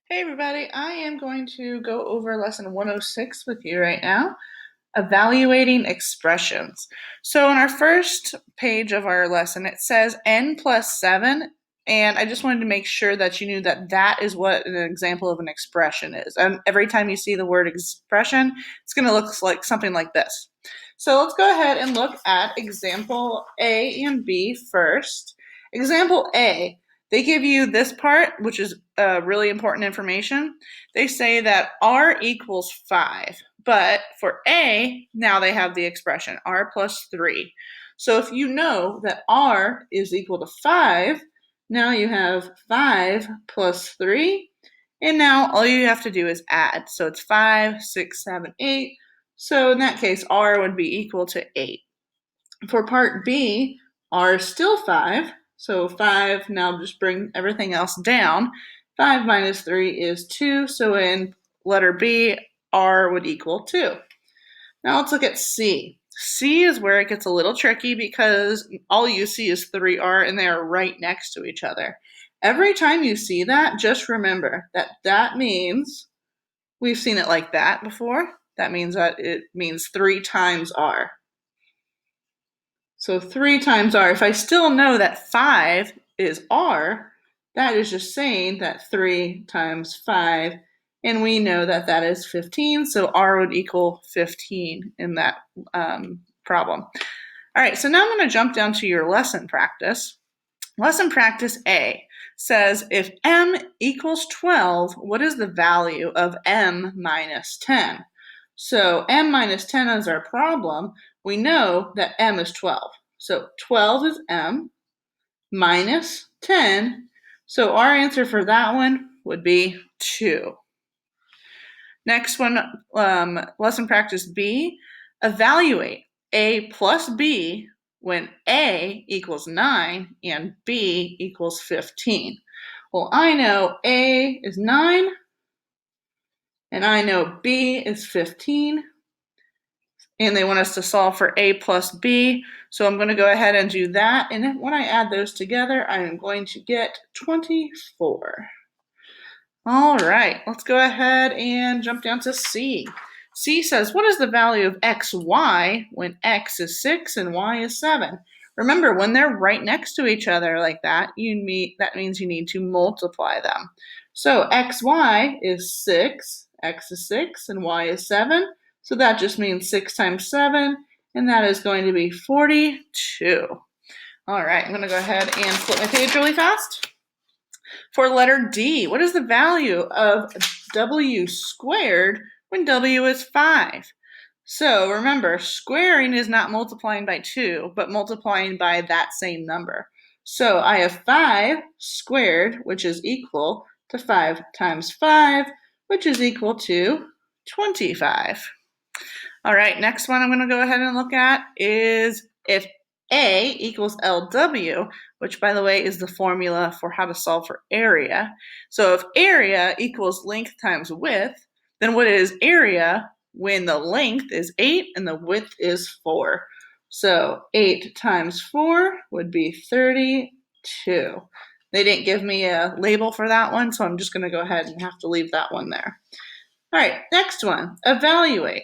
Hey everybody, I am going to go over lesson 106 with you right now, evaluating expressions. So on our first page of our lesson, it says n plus 7, and I just wanted to make sure that you knew that that is what an example of an expression is. And every time you see the word expression, it's going to look like something like this. So let's go ahead and look at example A and B first. Example A, they give you this part, which is really important information. They say that r equals 5. But for A, now they have the expression r plus 3. So if you know that r is equal to 5, now you have 5 plus 3. And now all you have to do is add. So it's 5, 6, 7, 8. So in that case, r would be equal to 8. For part B, r is still 5. So 5, now just bring everything else down. 5 minus 3 is 2. So in letter B, r would equal 2. Now let's look at C. C is where it gets a little tricky because all you see is 3r and they are right next to each other. Every time you see that, just remember that that means, we've seen it like that before, that means that it means 3 times r. So 3 times r, if I still know that 5 is r, that is just saying that 3 times 5, and we know that that is 15, so r would equal 15 in that problem. All right, so now I'm going to jump down to your lesson practice. Lesson practice A says if m equals 12, what is the value of m minus 10? So m minus 10 is our problem. We know that m is 12. So 12 is m minus 10. So our answer for that one would be 2. Next one, lesson practice B, evaluate A plus B when A equals 9 and B equals 15. Well, I know A is 9 and I know B is 15. And they want us to solve for A plus B. So I'm going to go ahead and do that. And when I add those together, I am going to get 24. All right, let's go ahead and jump down to C. C says, what is the value of xy when x is 6 and y is 7? Remember, when they're right next to each other like that, that means you need to multiply them. So xy is 6, x is 6, and y is 7. So that just means 6 times 7, and that is going to be 42. All right, I'm going to go ahead and flip my page really fast. For letter D, what is the value of w squared when w is 5? So remember, squaring is not multiplying by 2, but multiplying by that same number. So I have 5 squared, which is equal to 5 times 5, which is equal to 25. All right, next one I'm going to go ahead and look at is if A equals LW, which by the way is the formula for how to solve for area. So if area equals length times width, then what is area when the length is 8 and the width is 4? So 8 times 4 would be 32. They didn't give me a label for that one, so I'm just going to go ahead and have to leave that one there. All right, next one, evaluate.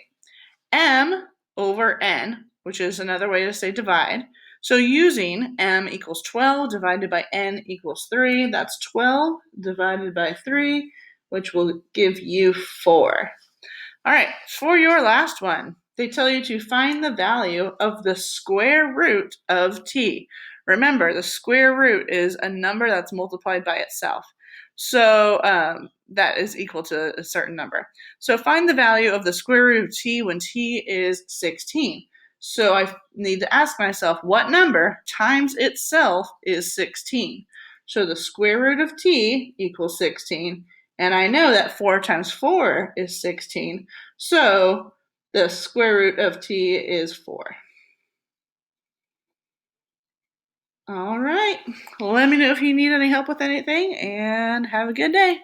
M over n, which is another way to say divide. So using m equals 12 divided by n equals 3, that's 12 divided by 3, which will give you 4. All right, for your last one, they tell you to find the value of the square root of t. Remember, the square root is a number that's multiplied by itself. So that is equal to a certain number. So find the value of the square root of t when t is 16. So I need to ask myself, what number times itself is 16? So the square root of t equals 16. And I know that 4 times 4 is 16. So the square root of t is 4. All right. Let me know if you need any help with anything, and have a good day.